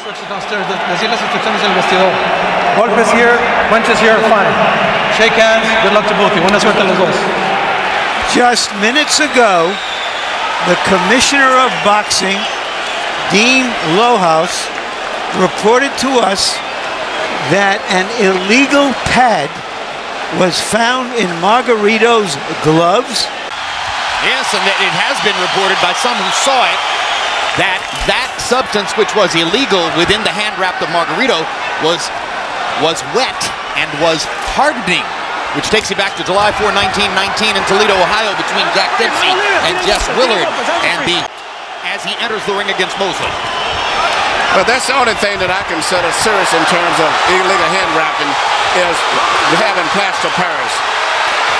instructions downstairs. Decir las instrucciones del vestidor. Golpes here, punches here, fine. Shake hands. Good luck to both of you. Buena suerte a los dos. Just minutes ago, the commissioner of boxing, Dean Lohaus, reported to us that an illegal pad was found in Margarito's gloves. Yes, and it has been reported by some who saw it that that substance, which was illegal within the hand wrap of Margarito, was wet and was hardening, which takes you back to July 4, 1919 in Toledo, Ohio, between Jack Dempsey and Jess Willard, and as he enters the ring against Mosley. But that's the only thing that I consider serious in terms of illegal hand wrapping is having plaster Paris.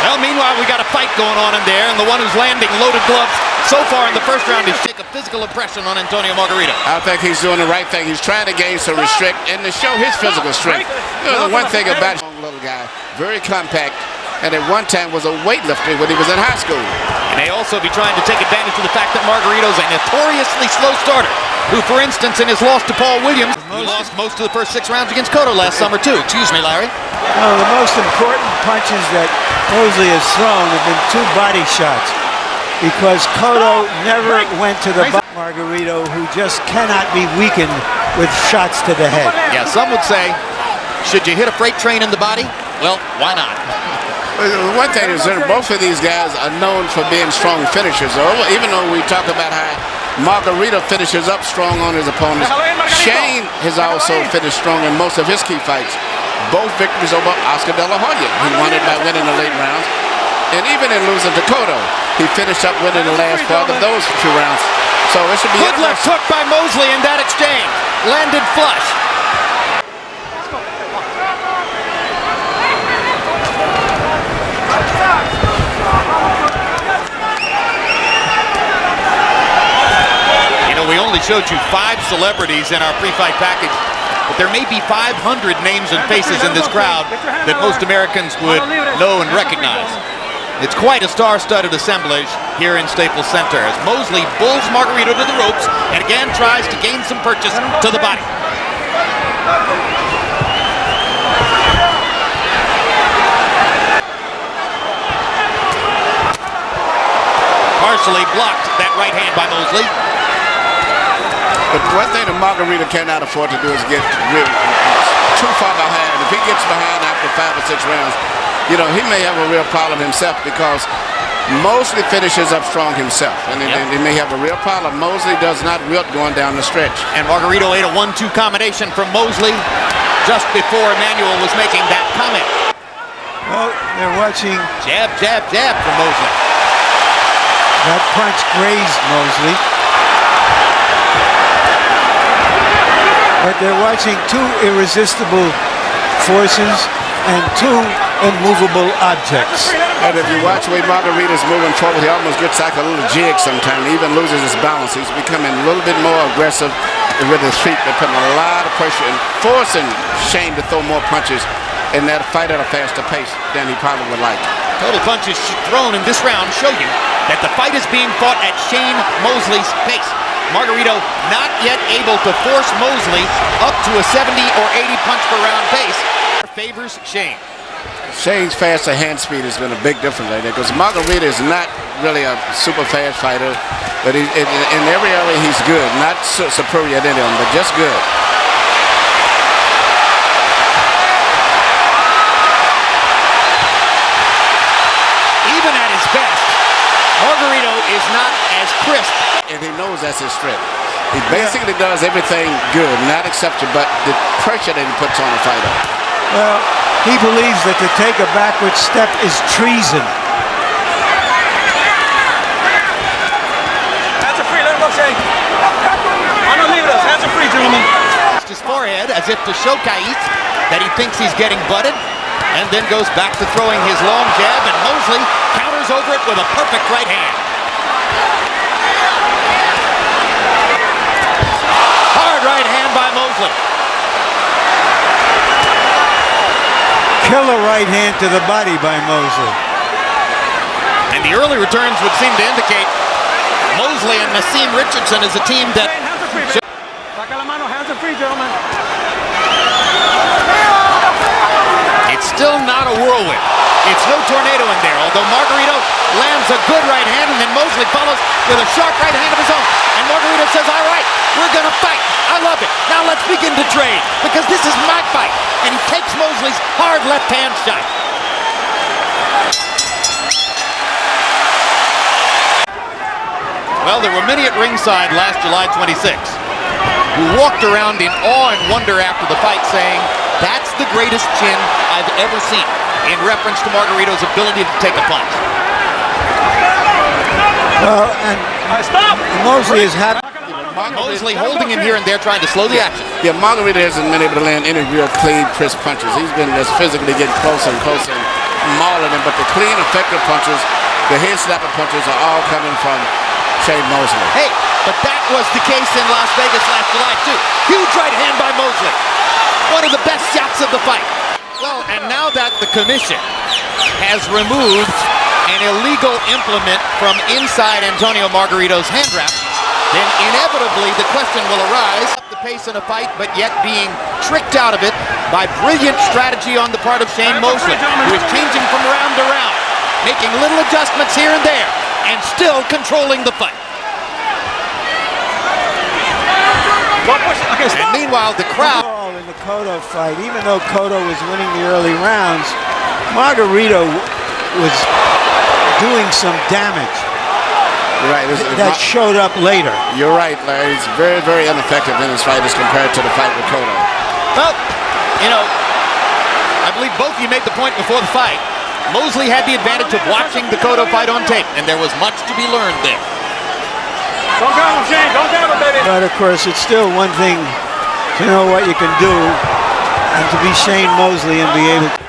Well, meanwhile, we got a fight going on in there, and the one who's landing loaded gloves so far in the first round is take a physical impression on Antonio Margarito. I think he's doing the right thing. He's trying to gain some restrict and to show his physical strength. You know, the one thing about this little guy, very compact, and at one time was a weightlifter when he was in high school. And they also be trying to take advantage of the fact that Margarito's a notoriously slow starter, who, for instance, in his loss to Paul Williams, he lost most of the first 6 rounds against Cotto last summer, too. Excuse me, Larry. Well, the most important punches that Mosley has thrown have been 2 body shots, because Cotto never went to the Margarito, who just cannot be weakened with shots to the head. Yeah, some would say, should you hit a freight train in the body? Well, why not? One thing is that both of these guys are known for being strong finishers. Even though we talk about how Margarito finishes up strong on his opponents, Shane has also finished strong in most of his key fights. Both victories over Oscar De La Hoya. He won it by winning the late rounds. And even in losing to Cotto, he finished up winning the last part of those 2 rounds. So it should be good left hook by Mosley in that exchange. Landed flush. We only showed you 5 celebrities in our pre-fight package, but there may be 500 names and faces in this crowd that most Americans would know and recognize. It's quite a star-studded assemblage here in Staples Center as Mosley bulls Margarito to the ropes and again tries to gain some purchase to the body. Partially blocked that right hand by Mosley. But one thing that Margarito cannot afford to do is get really too far behind. If he gets behind after 5 or 6 rounds, you know, he may have a real problem himself, because Mosley finishes up strong himself. And he may have a real problem. Mosley does not wilt going down the stretch. And Margarito ate a 1-2 combination from Mosley just before Emmanuel was making that comment. Well, they're watching. Jab, jab, jab from Mosley. That punch grazed Mosley. But they're watching 2 irresistible forces and 2 immovable objects. And if you watch the way Margarito's moving forward, he almost gets like a little jig sometimes. He even loses his balance. He's becoming a little bit more aggressive with his feet. They're putting a lot of pressure and forcing Shane to throw more punches in that fight at a faster pace than he probably would like. Total punches thrown in this round show you that the fight is being fought at Shane Mosley's pace. Margarito not yet able to force Mosley up to a 70 or 80 punch per round pace. Favors Shane. Shane's faster hand speed has been a big difference right there, because Margarito is not really a super fast fighter, but in every area he's good. Not superior at any of them, but just good. Even at his best, Margarito is not as crisp. And he knows that's his strength. He basically does everything good, not exception, but the pressure that he puts on a fighter. Well, he believes that to take a backward step is treason. Hands are free, let him go, Shane. On the leave us, hands are free, gentlemen. His forehead as if to show Kait that he thinks he's getting butted, and then goes back to throwing his long jab, and Mosley counters over it with a perfect right hand. Hard right hand by Mosley. Killer right hand to the body by Mosley. And the early returns would seem to indicate Mosley and Nassim Richardson is a team that... free, gentlemen. It's still not a whirlwind. It's no tornado in there, although Margarito lands a good right hand, and then Mosley follows with a sharp right hand of his own. And Margarito says, all right, we're going to fight. I love it. Now let's begin to trade, because this is my fight. And he takes Mosley's hard left hand shot. Well, there were many at ringside last July 26th who walked around in awe and wonder after the fight, saying, that's the greatest chin I've ever seen, in reference to Margarito's ability to take a punch. Well, and Mosley is happy. Mosley holding him here and there, trying to slow the action. Yeah, Margarito hasn't been able to land any real clean, crisp punches. He's been just physically getting closer and closer and mauling him, but the clean, effective punches, the head slapper punches are all coming from Shane Mosley. Hey, but that was the case in Las Vegas last July, too. Huge right hand by Mosley. One of the best shots of the fight. Well, and now that the commission has removed an illegal implement from inside Antonio Margarito's hand wrap, then inevitably the question will arise, up the pace in a fight, but yet being tricked out of it by brilliant strategy on the part of Shane Mosley, who is changing from round to round, making little adjustments here and there, and still controlling the fight. And meanwhile, the crowd... In the Cotto fight, even though Cotto was winning the early rounds, Margarito was doing some damage. Right. That showed up later. You're right, Larry. He's very, very ineffective in his fight as compared to the fight with Cotto. Well, you know, I believe both of you made the point before the fight. Mosley had the advantage of watching the Cotto fight on tape, and there was much to be learned there. Don't gamble, Shane. Don't gamble, baby. But of course, it's still one thing to know what you can do and to be Shane Mosley and be able to.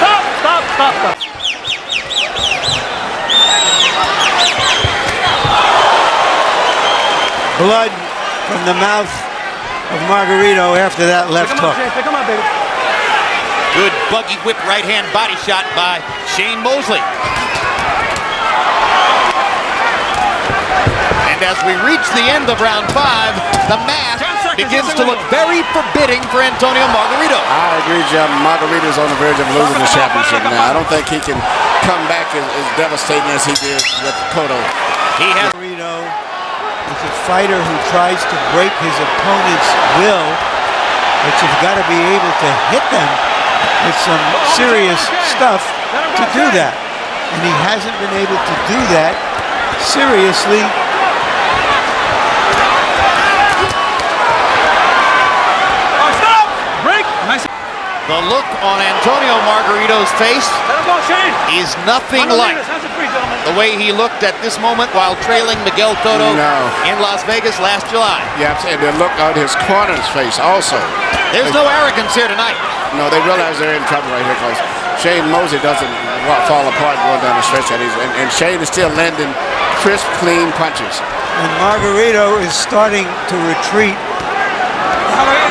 Stop. Blood from the mouth of Margarito after that left hook. Pick him up, baby. Good buggy whip right hand body shot by Shane Mosley. And as we reach the end of round 5, the math begins to look very forbidding for Antonio Margarito. I agree, Jim. Margarito's on the verge of losing the championship now. I don't think he can come back as devastating as he did with Cotto. He has... Margarito is a fighter who tries to break his opponent's will, but you've got to be able to hit them with some serious stuff to do that. And he hasn't been able to do that seriously. The look on Antonio Margarito's face is nothing like the way he looked at this moment while trailing Miguel Cotto in Las Vegas last July. Yeah, and the look on his corner's face also. There's no arrogance here tonight. No, they realize they're in trouble right here because Shane Mosley doesn't fall apart going down the stretch, and Shane is still landing crisp, clean punches. And Margarito is starting to retreat,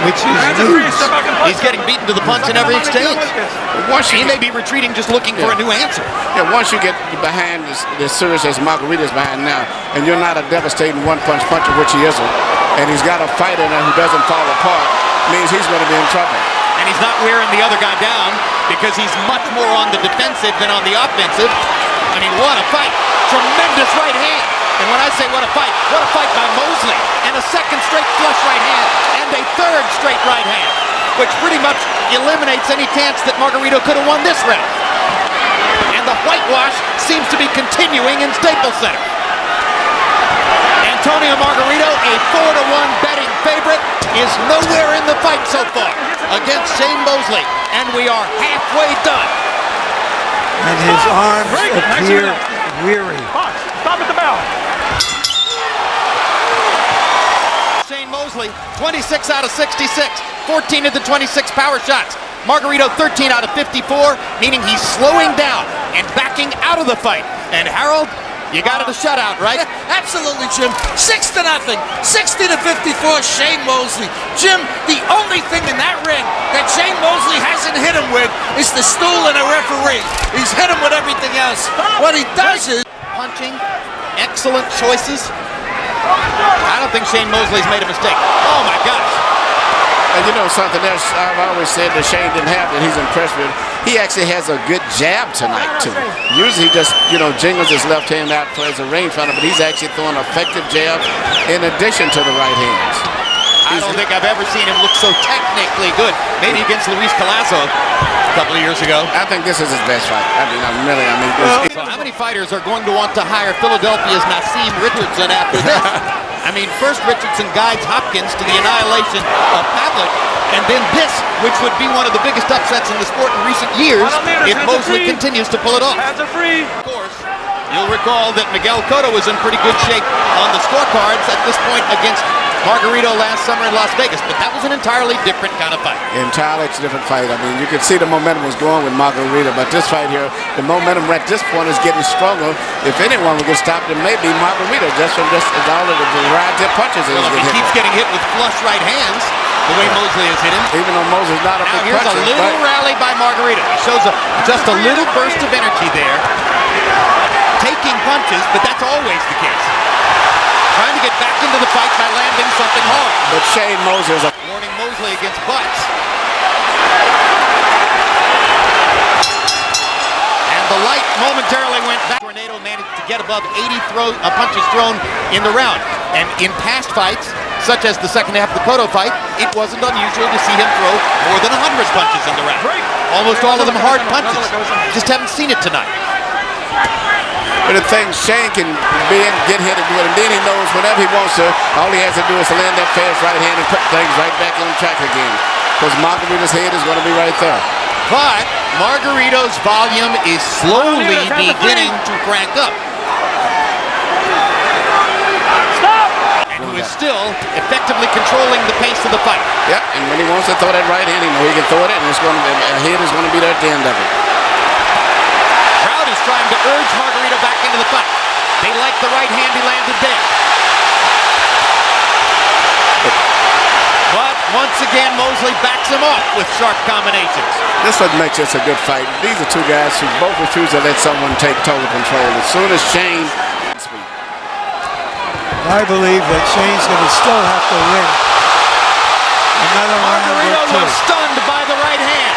which is news. He's getting beaten to the punch in every exchange. He may be retreating just looking for a new answer. Yeah, once you get behind as serious as Margarito's behind now, and you're not a devastating one-punch puncher, which he isn't, and he's got a fighter now who doesn't fall apart, means he's going to be in trouble. And he's not wearing the other guy down because he's much more on the defensive than on the offensive. I mean, what a fight. Tremendous right hand. And when I say what a fight by Mosley. And a second straight flush right hand. And a third straight right hand, which pretty much eliminates any chance that Margarito could have won this round. And the whitewash seems to be continuing in Staples Center. Antonio Margarito, a 4-1 betting favorite, is nowhere in the fight so far against Shane Mosley. And we are halfway done. And his arms appear weary. Stop at the bell. Shane Mosley, 26 out of 66, 14 of the 26 power shots. Margarito, 13 out of 54, meaning he's slowing down and backing out of the fight. And Harold, You got it a shutout, right? Absolutely, Jim. 6-0. 60-54, Shane Mosley. Jim, the only thing in that ring that Shane Mosley hasn't hit him with is the stool and a referee. He's hit him with everything else. What he does is Punching, excellent choices. I don't think Shane Mosley's made a mistake. Oh my gosh. And you know something else I've always said that Shane didn't have that he's impressed with? He actually has a good jab tonight, too. Usually he just, jingles his left hand out as a rangefinder, but he's actually throwing effective jabs in addition to the right hands. I don't think I've ever seen him look so technically good. Maybe against Luis Collazo a couple of years ago. I think this is his best fight. So how many fighters are going to want to hire Philadelphia's Nassim Richardson after this? I mean, first Richardson guides Hopkins to the annihilation of Pavlik, and then this, which would be one of the biggest upsets in the sport in recent years if Mosley continues to pull it off. Hands are free. Of course, you'll recall that Miguel Cotto was in pretty good shape on the scorecards at this point against Margarito last summer in Las Vegas, but that was an entirely different kind of fight. Entirely different fight. I mean, you could see the momentum was going with Margarito, but this fight here, the momentum at this point is getting stronger. If anyone would get stopped, it may be Margarito, just from all of the variety of punches that Well, if he keeps getting hit with flush right hands, the way Mosley has hit him. Even though Mosley's not a Now big here's puncher. a little rally by Margarito. He shows just a little burst of energy there, taking punches, but that's always the case. Trying to get back into the fight by landing something hard. But Shane Mosley is a Warning Mosley against butts. And the light momentarily went back. Tornado managed to get above 80 punches thrown in the round. And in past fights, such as the second half of the Cotto fight, it wasn't unusual to see him throw more than 100 punches in the round. Almost all of them hard punches. Just haven't seen it tonight. But the thing, Shane can get hit and do it, and then he knows whenever he wants to, all he has to do is to land that fast right hand and put things right back on track again. Because Margarito's head is going to be right there. But Margarito's volume is slowly beginning to crank up. And who is still effectively controlling the pace of the fight. Yep, and when he wants to throw that right hand, he knows he can throw it, and a head is going to be there at the end of it. Crowd is trying to urge Margarito back into the fight. They like the right hand he landed there. But once again, Mosley backs him off with sharp combinations. This what makes this a good fight. These are two guys who both refuse to let someone take total control. As soon as Shane... I believe that Shane's going to still have to win another round Margarito or two. was stunned by the right hand.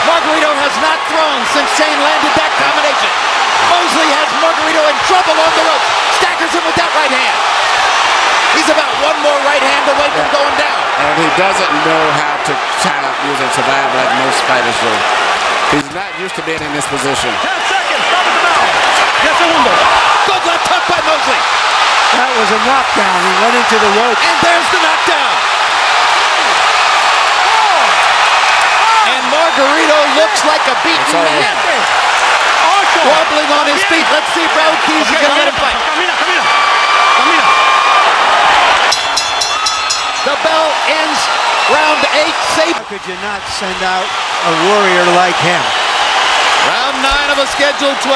Margarito has not thrown since Shane landed that combination. Mosley has Margarito in trouble on the ropes. Staggers him with that right hand. He's about one more right hand away from going down. And he doesn't know how to tie up, use and survive like most fighters do. He's not used to being in this position. 10 seconds. Stop at the bell. 10 segundos. Good left hook by Mosley. That was a knockdown. He went into the rope. And there's the knockdown. And Margarito looks like a beaten man. Wobbling on his feet. Let's see if Raul Keys is going to let him fight. Camina. The bell ends round 8. How could you not send out a warrior like him? Round 9 of a scheduled 12.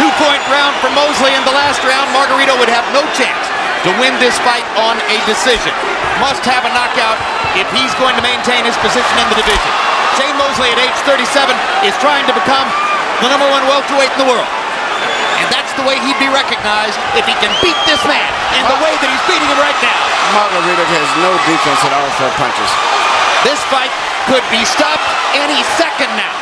2-point round for Mosley in the last round. Margarito would have no chance to win this fight on a decision. Must have a knockout if he's going to maintain his position in the division. Shane Mosley at age 37 is trying to become the #1 welterweight in the world. And that's the way he'd be recognized if he can beat this man in the way that he's beating him right now. Margarito has no defense at all for punches. This fight could be stopped any second now.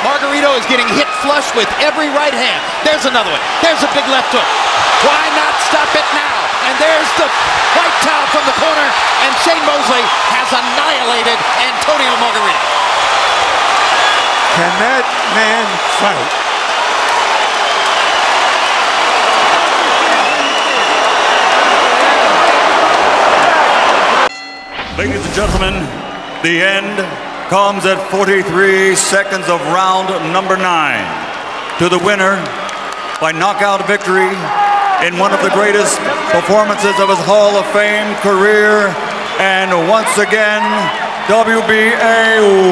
Margarito is getting hit flush with every right hand. There's another one. There's a big left hook. Why not stop it now? And there's the white towel from the corner, and Shane Mosley has annihilated Antonio Margarito. Can that man fight? Ladies and gentlemen, the end comes at 43 seconds of round number 9. To the winner by knockout victory in one of the greatest performances of his Hall of Fame career, and once again, WBA